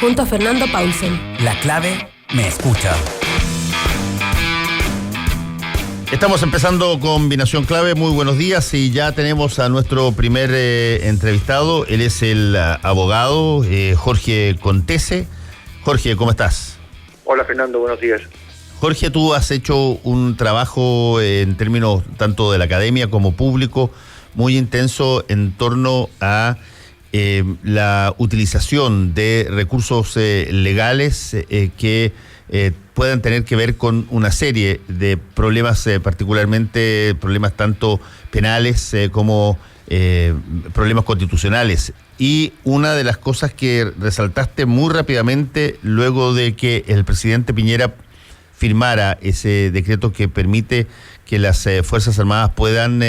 junto a Fernando Paulsen. La clave me escucha. Estamos empezando Combinación Clave. Muy buenos días y ya tenemos a nuestro primer entrevistado. Él es el abogado Jorge Contese. Jorge, ¿cómo estás? Hola Fernando, buenos días. Jorge, tú has hecho un trabajo en términos tanto de la academia como público muy intenso en torno a la utilización de recursos legales que puedan tener que ver con una serie de problemas, particularmente problemas tanto penales como problemas constitucionales. Y una de las cosas que resaltaste muy rápidamente luego de que el presidente Piñera firmara ese decreto que permite que las Fuerzas Armadas puedan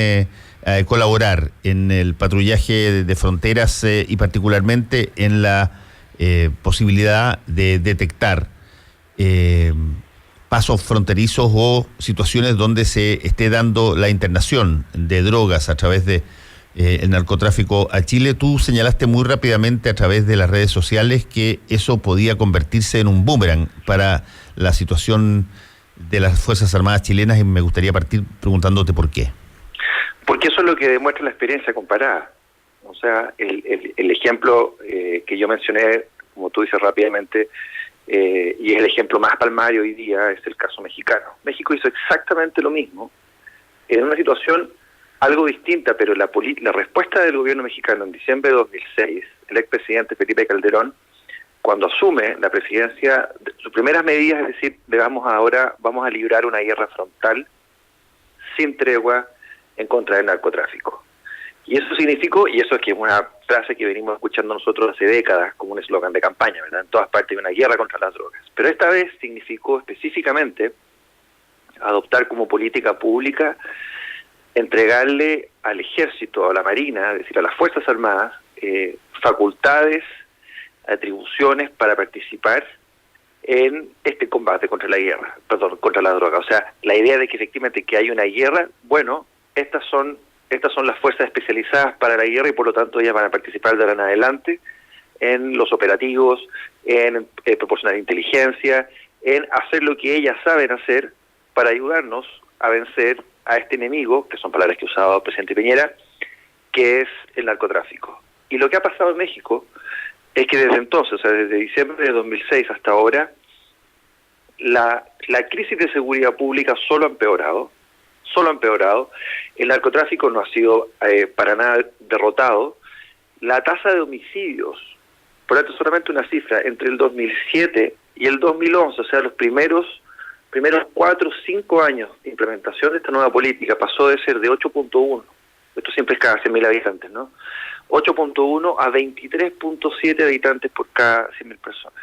colaborar en el patrullaje de fronteras y particularmente en la posibilidad de detectar pasos fronterizos o situaciones donde se esté dando la internación de drogas a través de el narcotráfico a Chile. Tú señalaste muy rápidamente a través de las redes sociales que eso podía convertirse en un boomerang para la situación de las Fuerzas Armadas chilenas y me gustaría partir preguntándote por qué. Porque eso es lo que demuestra la experiencia comparada. O sea, el ejemplo que yo mencioné, como tú dices rápidamente, y es el ejemplo más palmario hoy día, es el caso mexicano. México hizo exactamente lo mismo, en una situación algo distinta, pero la respuesta del gobierno mexicano en diciembre de 2006, el expresidente Felipe Calderón, cuando asume la presidencia, sus primeras medidas es decir, vamos a librar una guerra frontal, sin tregua, en contra del narcotráfico. Y eso significó, y eso es que es una frase que venimos escuchando nosotros hace décadas como un eslogan de campaña, ¿verdad? En todas partes hay una guerra contra las drogas. Pero esta vez significó específicamente adoptar como política pública entregarle al ejército, a la marina, es decir, a las Fuerzas Armadas, facultades, atribuciones para participar en este combate contra la droga. O sea, la idea de que efectivamente que hay una guerra, bueno, estas son las fuerzas especializadas para la guerra y por lo tanto ellas van a participar de ahora en adelante en los operativos, en proporcionar inteligencia, en hacer lo que ellas saben hacer para ayudarnos a vencer a este enemigo, que son palabras que ha usado el presidente Piñera, que es el narcotráfico. Y lo que ha pasado en México es que desde entonces, o sea, desde diciembre de 2006 hasta ahora, la crisis de seguridad pública solo ha empeorado, el narcotráfico no ha sido para nada derrotado, la tasa de homicidios, por tanto solamente una cifra, entre el 2007 y el 2011, o sea, los primeros 4 o 5 años de implementación de esta nueva política, pasó de ser de 8.1, esto siempre es cada 100.000 habitantes, ¿no? 8.1 a 23.7 habitantes por cada 100.000 personas.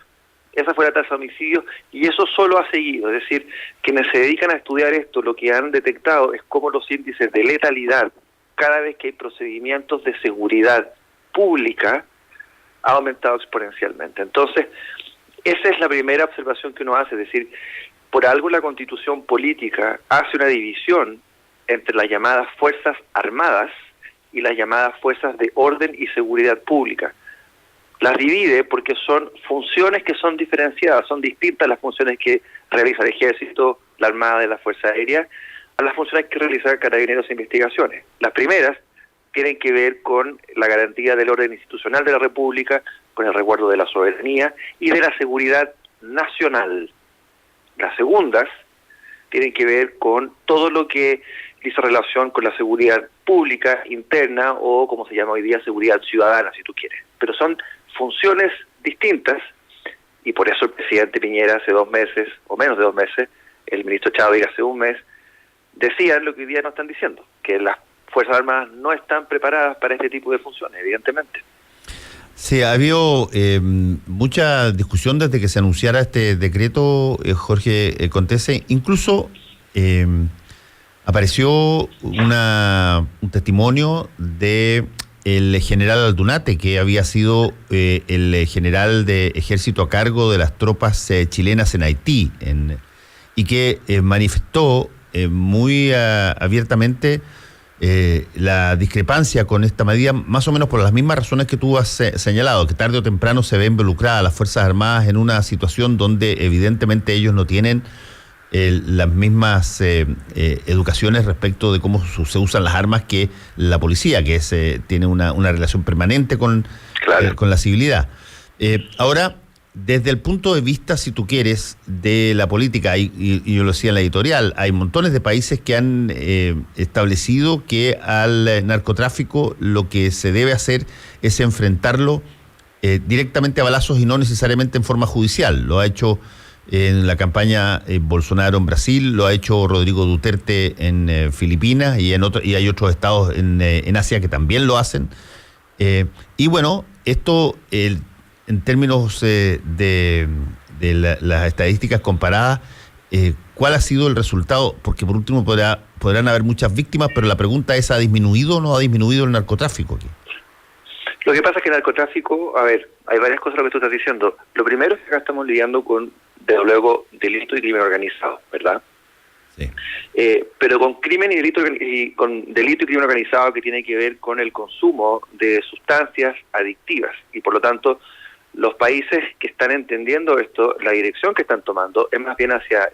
Esa fue la tasa de homicidios y eso solo ha seguido. Es decir, quienes se dedican a estudiar esto, lo que han detectado es cómo los índices de letalidad, cada vez que hay procedimientos de seguridad pública, ha aumentado exponencialmente. Entonces, esa es la primera observación que uno hace. Es decir, por algo la Constitución política hace una división entre las llamadas Fuerzas Armadas y las llamadas Fuerzas de Orden y Seguridad Pública. Las divide porque son funciones que son diferenciadas, son distintas las funciones que realiza el Ejército, la Armada y la Fuerza Aérea, a las funciones que realiza Carabineros e Investigaciones. Las primeras tienen que ver con la garantía del orden institucional de la República, con el resguardo de la soberanía y de la seguridad nacional. Las segundas tienen que ver con todo lo que dice relación con la seguridad pública, interna o, como se llama hoy día, seguridad ciudadana, si tú quieres. Pero son funciones distintas y por eso el presidente Piñera hace 2 meses, o menos de 2 meses, el ministro Chávez hace 1 mes, decían lo que hoy día no están diciendo, que las Fuerzas Armadas no están preparadas para este tipo de funciones, evidentemente. Sí, ha habido mucha discusión desde que se anunciara este decreto, Jorge Contese. Incluso apareció un testimonio de el general Aldunate, que había sido el general de ejército a cargo de las tropas chilenas en Haití, y que manifestó muy abiertamente la discrepancia con esta medida, más o menos por las mismas razones que tú has señalado, que tarde o temprano se ve involucrada a las Fuerzas Armadas en una situación donde evidentemente ellos no tienen las mismas educaciones respecto de cómo se usan las armas que la policía, que tiene una relación permanente con la civilidad. Ahora, desde el punto de vista, si tú quieres, de la política, y yo lo decía en la editorial, hay montones de países que han establecido que al narcotráfico lo que se debe hacer es enfrentarlo directamente a balazos y no necesariamente en forma judicial. Lo ha hecho en la campaña Bolsonaro en Brasil, lo ha hecho Rodrigo Duterte en Filipinas y hay otros estados en Asia que también lo hacen. Y bueno, esto en términos de las estadísticas comparadas, ¿cuál ha sido el resultado? Porque por último podrán haber muchas víctimas, pero la pregunta es, ¿ha disminuido o no ha disminuido el narcotráfico aquí? Lo que pasa es que el narcotráfico, hay varias cosas lo que tú estás diciendo. Lo primero es que acá estamos lidiando con, desde luego, delito y crimen organizado, ¿verdad? Sí. Pero con crimen y delito y con delito y crimen organizado que tiene que ver con el consumo de sustancias adictivas, y por lo tanto los países que están entendiendo esto, la dirección que están tomando es más bien hacia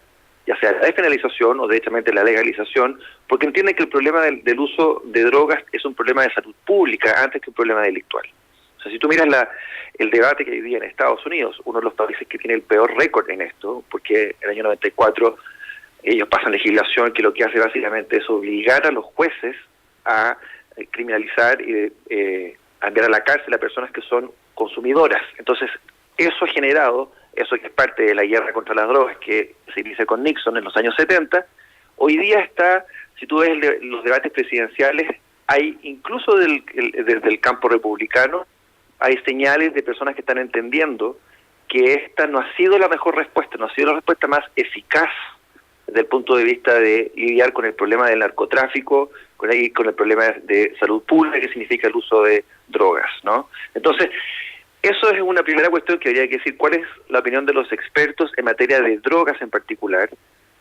ya sea la despenalización o derechamente la legalización, porque entienden que el problema del uso de drogas es un problema de salud pública antes que un problema delictual. O sea, si tú miras el debate que hoy día en Estados Unidos, uno de los países que tiene el peor récord en esto, porque en el año 94 ellos pasan legislación que lo que hace básicamente es obligar a los jueces a criminalizar y a enviar a la cárcel a personas que son consumidoras. Entonces, eso ha generado, eso que es parte de la guerra contra las drogas que se inicia con Nixon en los años 70, hoy día está, si tú ves los debates presidenciales, hay incluso desde el campo republicano, hay señales de personas que están entendiendo que esta no ha sido la mejor respuesta, no ha sido la respuesta más eficaz desde el punto de vista de lidiar con el problema del narcotráfico, con el problema de salud pública que significa el uso de drogas, ¿no? Entonces, eso es una primera cuestión que habría que decir, cuál es la opinión de los expertos en materia de drogas en particular,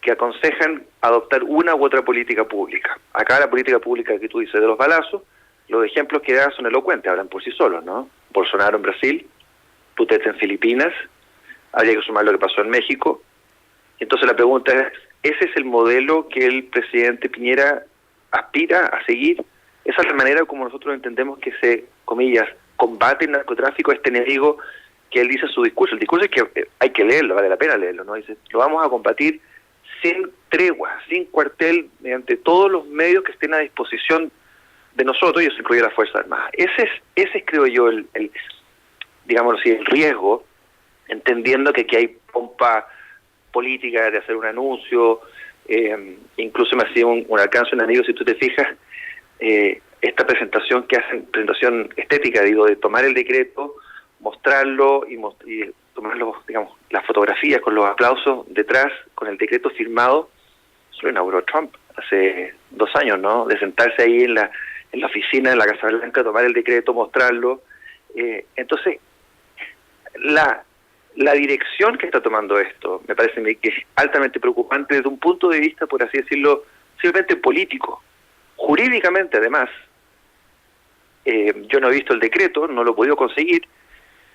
que aconsejan adoptar una u otra política pública. Acá la política pública que tú dices de los balazos, los ejemplos que das son elocuentes, hablan por sí solos, ¿no? Bolsonaro en Brasil, Duterte en Filipinas, habría que sumar lo que pasó en México. Entonces la pregunta es, ¿ese es el modelo que el presidente Piñera aspira a seguir? Esa es la manera como nosotros entendemos que se, comillas, combate el narcotráfico, este enemigo que él dice en su discurso. El discurso es que hay que leerlo, vale la pena leerlo, ¿no? Dice, lo vamos a combatir sin tregua, sin cuartel, mediante todos los medios que estén a disposición de nosotros, y eso incluye las Fuerzas Armadas. Ese es creo yo, digámoslo así, el riesgo, entendiendo que aquí hay pompa política de hacer un anuncio, incluso me hacía un alcance un amigo, si tú te fijas, esta presentación que hacen, presentación estética, digo, de tomar el decreto, mostrarlo y tomar digamos, las fotografías con los aplausos detrás, con el decreto firmado, eso lo inauguró Trump hace 2 años, ¿no? De sentarse ahí en la oficina, en la Casa Blanca, tomar el decreto, mostrarlo. Entonces, la dirección que está tomando esto, me parece que es altamente preocupante desde un punto de vista, por así decirlo, simplemente político. Jurídicamente, además, yo no he visto el decreto, no lo he podido conseguir,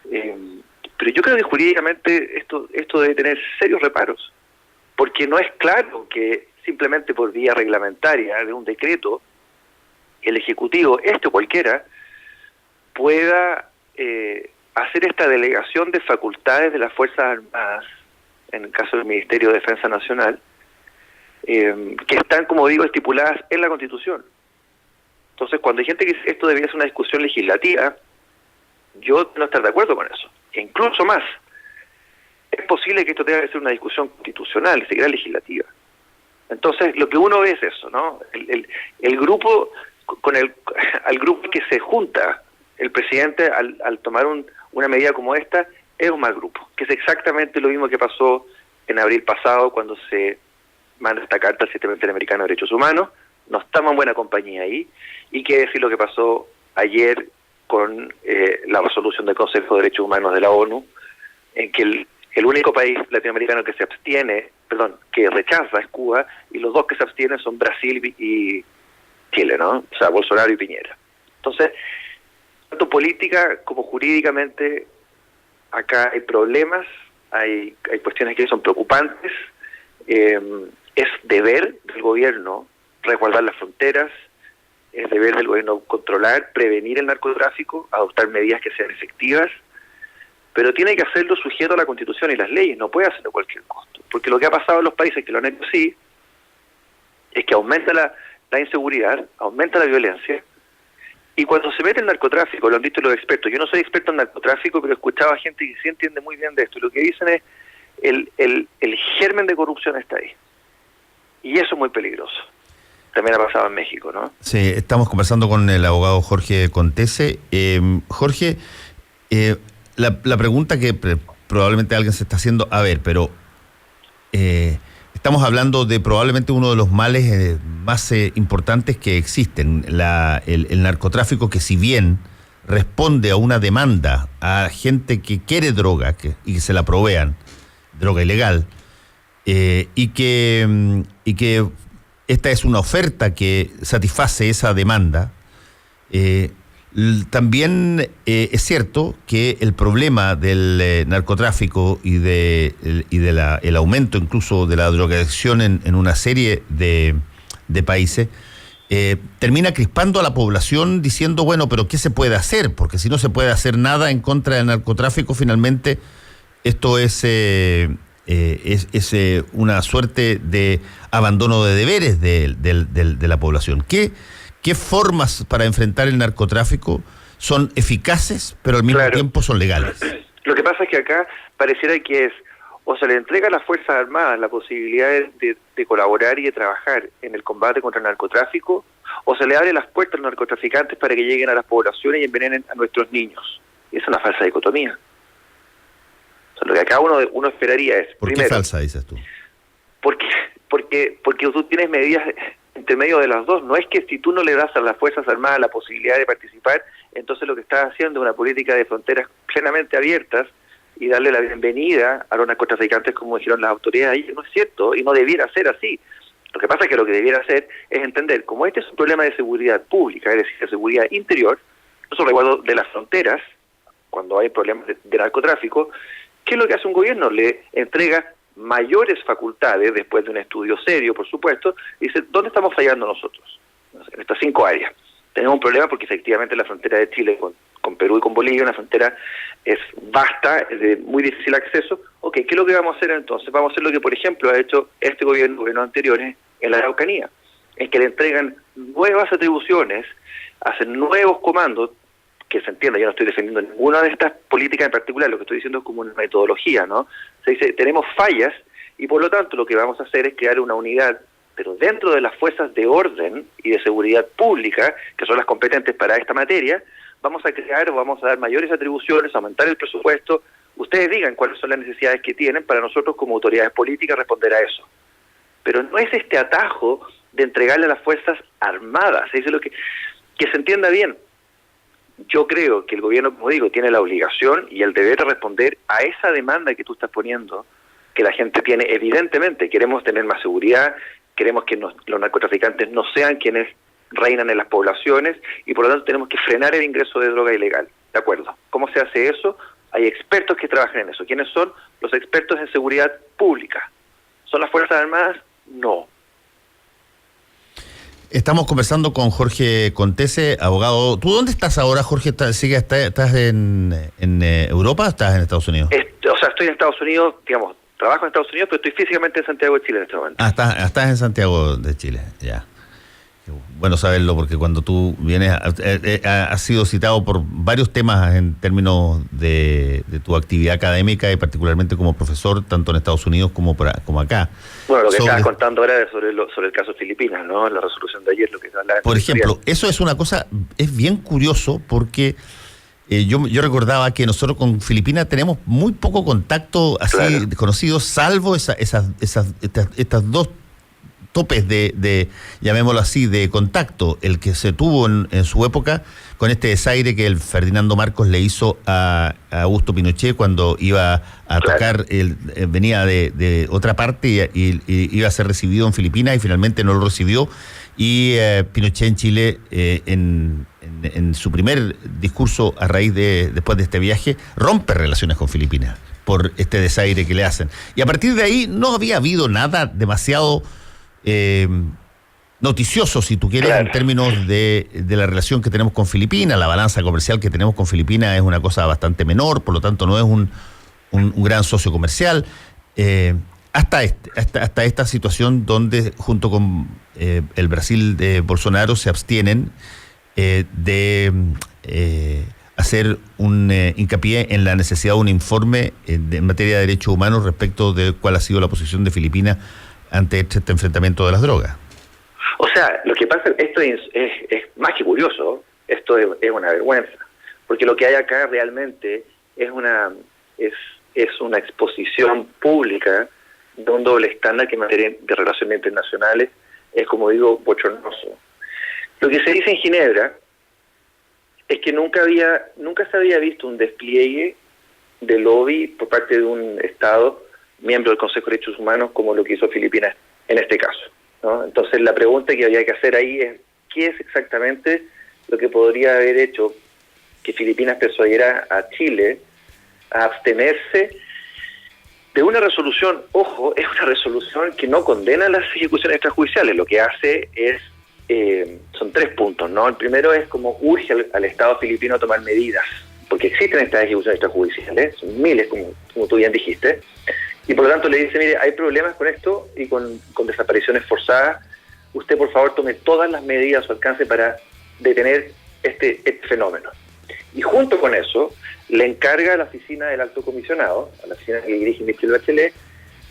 pero yo creo que jurídicamente esto debe tener serios reparos, porque no es claro que simplemente por vía reglamentaria de un decreto, el Ejecutivo, o cualquiera, pueda hacer esta delegación de facultades de las Fuerzas Armadas, en el caso del Ministerio de Defensa Nacional, que están, como digo, estipuladas en la Constitución. Entonces, cuando hay gente que dice esto debería ser una discusión legislativa, yo no estoy de acuerdo con eso. E incluso más, es posible que esto tenga que ser una discusión constitucional, ni siquiera legislativa. Entonces, lo que uno ve es eso, ¿no? El grupo, al grupo que se junta el presidente al tomar una medida como esta, es un mal grupo, que es exactamente lo mismo que pasó en abril pasado cuando se manda esta carta al Sistema Interamericano de Derechos Humanos. No estamos en buena compañía ahí, y qué decir lo que pasó ayer con la resolución del Consejo de Derechos Humanos de la ONU, en que el único país latinoamericano que que rechaza es Cuba, y los dos que se abstienen son Brasil Chile, ¿no? O sea, Bolsonaro y Piñera. Entonces, tanto política como jurídicamente, acá hay problemas, hay cuestiones que son preocupantes. Es deber del gobierno resguardar las fronteras, es deber del gobierno controlar, prevenir el narcotráfico, adoptar medidas que sean efectivas, pero tiene que hacerlo sujeto a la Constitución y las leyes, no puede hacerlo a cualquier costo, porque lo que ha pasado en los países que lo han hecho así es que aumenta la inseguridad, aumenta la violencia, y cuando se mete el narcotráfico, lo han dicho los expertos, yo no soy experto en narcotráfico, pero he escuchado a gente que sí entiende muy bien de esto, y lo que dicen es el germen de corrupción está ahí, y eso es muy peligroso. También ha pasado en México, ¿no? Sí, estamos conversando con el abogado Jorge Contese. Jorge, la pregunta que probablemente alguien se está haciendo, pero estamos hablando de probablemente uno de los males más importantes que existen, el narcotráfico, que si bien responde a una demanda a gente que quiere droga y que se la provean, droga ilegal, y que esta es una oferta que satisface esa demanda. También es cierto que el problema del narcotráfico y el aumento incluso de la drogadicción en una serie de países termina crispando a la población diciendo, bueno, pero ¿qué se puede hacer? Porque si no se puede hacer nada en contra del narcotráfico, finalmente esto es una suerte de abandono de deberes de la población. ¿Qué formas para enfrentar el narcotráfico son eficaces, pero al mismo tiempo son legales? Lo que pasa es que acá pareciera que es, o se le entrega a las Fuerzas Armadas la posibilidad de colaborar y de trabajar en el combate contra el narcotráfico, o se le abre las puertas a los narcotraficantes para que lleguen a las poblaciones y envenenen a nuestros niños. Y es una falsa dicotomía. Lo que acá uno esperaría es... ¿Por qué falsa, dices tú? Porque tú tienes medidas entre medio de las dos. No es que si tú no le das a las Fuerzas Armadas la posibilidad de participar, entonces lo que estás haciendo es una política de fronteras plenamente abiertas y darle la bienvenida a los narcotraficantes, como dijeron las autoridades. Y no es cierto, y no debiera ser así. Lo que pasa es que lo que debiera hacer es entender, como este es un problema de seguridad pública, es decir, de seguridad interior, no solo resguardo de las fronteras, cuando hay problemas de narcotráfico, ¿qué es lo que hace un gobierno? Le entrega mayores facultades, después de un estudio serio, por supuesto, y dice, ¿dónde estamos fallando nosotros? En estas 5 áreas. Tenemos un problema porque efectivamente la frontera de Chile con Perú y con Bolivia, una frontera es vasta, es de muy difícil acceso. Ok, ¿qué es lo que vamos a hacer entonces? Vamos a hacer lo que, por ejemplo, ha hecho este gobierno, gobiernos anteriores, en la Araucanía, en que le entregan nuevas atribuciones, hacen nuevos comandos, que se entienda, yo no estoy defendiendo ninguna de estas políticas en particular, lo que estoy diciendo es como una metodología, ¿no? Se dice, tenemos fallas y por lo tanto lo que vamos a hacer es crear una unidad, pero dentro de las fuerzas de orden y de seguridad pública, que son las competentes para esta materia, vamos a crear o vamos a dar mayores atribuciones, aumentar el presupuesto. Ustedes digan cuáles son las necesidades que tienen para nosotros como autoridades políticas responder a eso. Pero no es este atajo de entregarle a las Fuerzas Armadas, es lo que se entienda bien. Yo creo que el gobierno, como digo, tiene la obligación y el deber de responder a esa demanda que tú estás poniendo, que la gente tiene. Evidentemente, queremos tener más seguridad, queremos que los narcotraficantes no sean quienes reinan en las poblaciones y por lo tanto tenemos que frenar el ingreso de droga ilegal. ¿De acuerdo? ¿Cómo se hace eso? Hay expertos que trabajan en eso. ¿Quiénes son? Los expertos en seguridad pública. ¿Son las Fuerzas Armadas? No. Estamos conversando con Jorge Contese, abogado. ¿Tú dónde estás ahora, Jorge? ¿Estás en Europa o estás en Estados Unidos? Estoy en Estados Unidos, digamos, trabajo en Estados Unidos, pero estoy físicamente en Santiago de Chile en este momento. Estás en Santiago de Chile, ya. Bueno saberlo, porque cuando tú vienes, has sido citado por varios temas en términos de tu actividad académica y particularmente como profesor, tanto en Estados Unidos como acá. Bueno, lo que estabas contando ahora es sobre el caso Filipinas, ¿no? La resolución de ayer, lo que se hablaba. Por ejemplo, eso es una cosa, es bien curioso porque yo recordaba que nosotros con Filipinas tenemos muy poco contacto así conocido, salvo estas dos topes llamémoslo así, de contacto, el que se tuvo en su época con este desaire que el Ferdinando Marcos le hizo a Augusto Pinochet cuando iba a tocar, venía de otra parte y iba a ser recibido en Filipinas y finalmente no lo recibió. Y Pinochet en Chile, en su primer discurso a raíz después de este viaje, rompe relaciones con Filipinas por este desaire que le hacen. Y a partir de ahí no había habido nada demasiado noticioso, si tú quieres, en términos de la relación que tenemos con Filipinas. La balanza comercial que tenemos con Filipinas es una cosa bastante menor, por lo tanto no es un gran socio comercial. Hasta esta situación donde junto con el Brasil de Bolsonaro se abstienen de hacer un hincapié en la necesidad de un informe en materia de derechos humanos respecto de cuál ha sido la posición de Filipinas ante este enfrentamiento de las drogas. O sea, lo que pasa, esto es más que curioso, esto es una vergüenza, porque lo que hay acá realmente es una exposición pública de un doble estándar que en materia de relaciones internacionales es, como digo, bochornoso. Lo que se dice en Ginebra es que nunca se había visto un despliegue de lobby por parte de un Estado miembro del Consejo de Derechos Humanos como lo que hizo Filipinas en este caso, ¿no? Entonces la pregunta que había que hacer ahí es ¿qué es exactamente lo que podría haber hecho que Filipinas persuadiera a Chile a abstenerse de una resolución? Ojo, es una resolución que no condena las ejecuciones extrajudiciales, lo que hace es son 3 puntos, ¿no? El primero es como urge al Estado filipino a tomar medidas, porque existen estas ejecuciones extrajudiciales, son miles, como tú bien dijiste, y por lo tanto le dice, mire, hay problemas con esto y con desapariciones forzadas, usted por favor tome todas las medidas a su alcance para detener este fenómeno. Y junto con eso, le encarga a la oficina del Alto Comisionado, a la oficina que dirige Michelle Bachelet,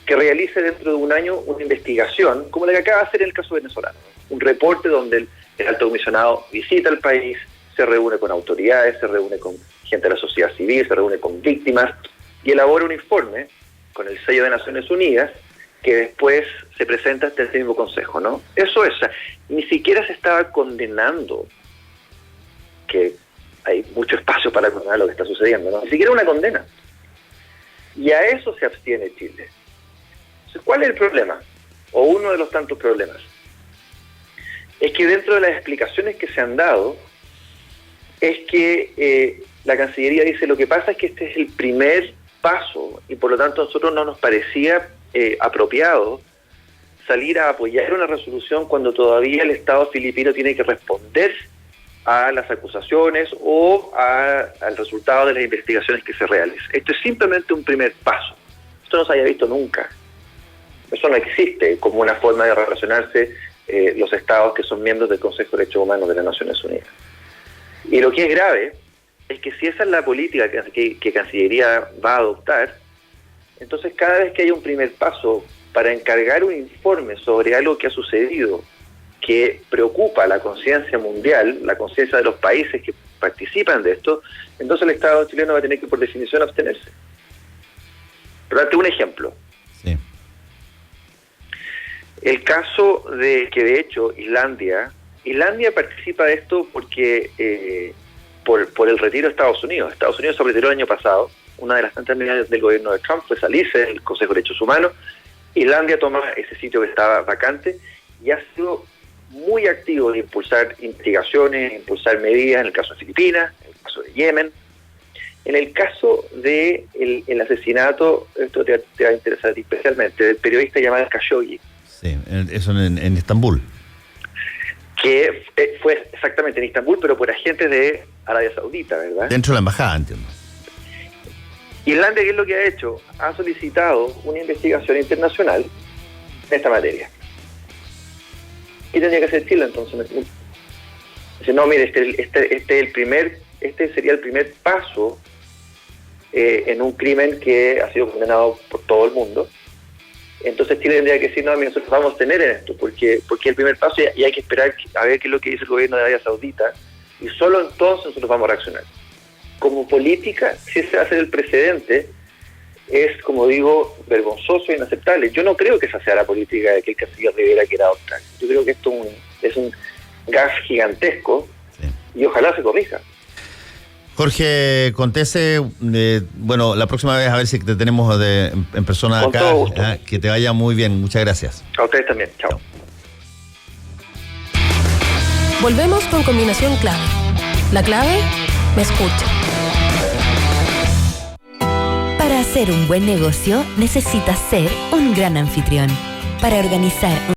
que realice dentro de un año una investigación, como la que acaba de hacer en el caso venezolano, un reporte donde el Alto Comisionado visita el país, se reúne con autoridades, se reúne con gente de la sociedad civil, se reúne con víctimas y elabora un informe con el sello de Naciones Unidas que después se presenta ante el mismo Consejo, ¿no? Eso es, ni siquiera se estaba condenando, que hay mucho espacio para condenar lo que está sucediendo, ¿no? Ni siquiera una condena. Y a eso se abstiene Chile. Entonces, ¿cuál es el problema? O uno de los tantos problemas. Es que dentro de las explicaciones que se han dado, es que la Cancillería dice, lo que pasa es que este es el primer paso, y por lo tanto a nosotros no nos parecía apropiado salir a apoyar una resolución cuando todavía el Estado filipino tiene que responder a las acusaciones o al resultado de las investigaciones que se realicen. Esto es simplemente un primer paso. Esto no se haya visto nunca. Eso no existe como una forma de relacionarse los estados que son miembros del Consejo de Derechos Humanos de las Naciones Unidas. Y lo que es grave es que si esa es la política que Cancillería va a adoptar, entonces cada vez que hay un primer paso para encargar un informe sobre algo que ha sucedido, que preocupa la conciencia mundial, la conciencia de los países que participan de esto, entonces el Estado chileno va a tener que, por definición, abstenerse. Por darte un ejemplo. Sí. El caso de que, de hecho, Islandia participa de esto porque por el retiro de Estados Unidos. Estados Unidos se retiró el año pasado. Una de las tantas medidas del gobierno de Trump fue salirse del Consejo de Derechos Humanos. Islandia toma ese sitio que estaba vacante y ha sido muy activo de impulsar investigaciones, impulsar medidas en el caso de Filipinas, en el caso de Yemen. En el caso de el asesinato, esto te va a interesar a ti especialmente, del periodista Jamal Khashoggi. Sí, eso en Estambul. Que fue exactamente en Estambul, pero por agentes de Arabia Saudita, ¿verdad? Dentro de la embajada, entiendo. Islandia, ¿qué es lo que ha hecho? Ha solicitado una investigación internacional en esta materia. ¿Qué tendría que hacer Chile entonces? Dice, no, mire, este sería el primer paso en un crimen que ha sido condenado por todo el mundo. Entonces Chile tendría que decir, no, nosotros vamos a tener en esto, porque el primer paso y hay que esperar a ver qué es lo que dice el gobierno de Arabia Saudita, y solo entonces nosotros vamos a reaccionar. Como política, si ese va a ser el precedente, es, como digo, vergonzoso e inaceptable. Yo no creo que esa sea la política de que el Canciller Rivera quiera adoptar. Yo creo que esto es un gas gigantesco, sí, y ojalá se corrija. Jorge Contese, bueno, la próxima vez a ver si te tenemos en persona con acá. Todo gusto. Que te vaya muy bien, muchas gracias. A ustedes también, chao. Volvemos con combinación clave. La clave me escucha. Para hacer un buen negocio necesitas ser un gran anfitrión. Para organizar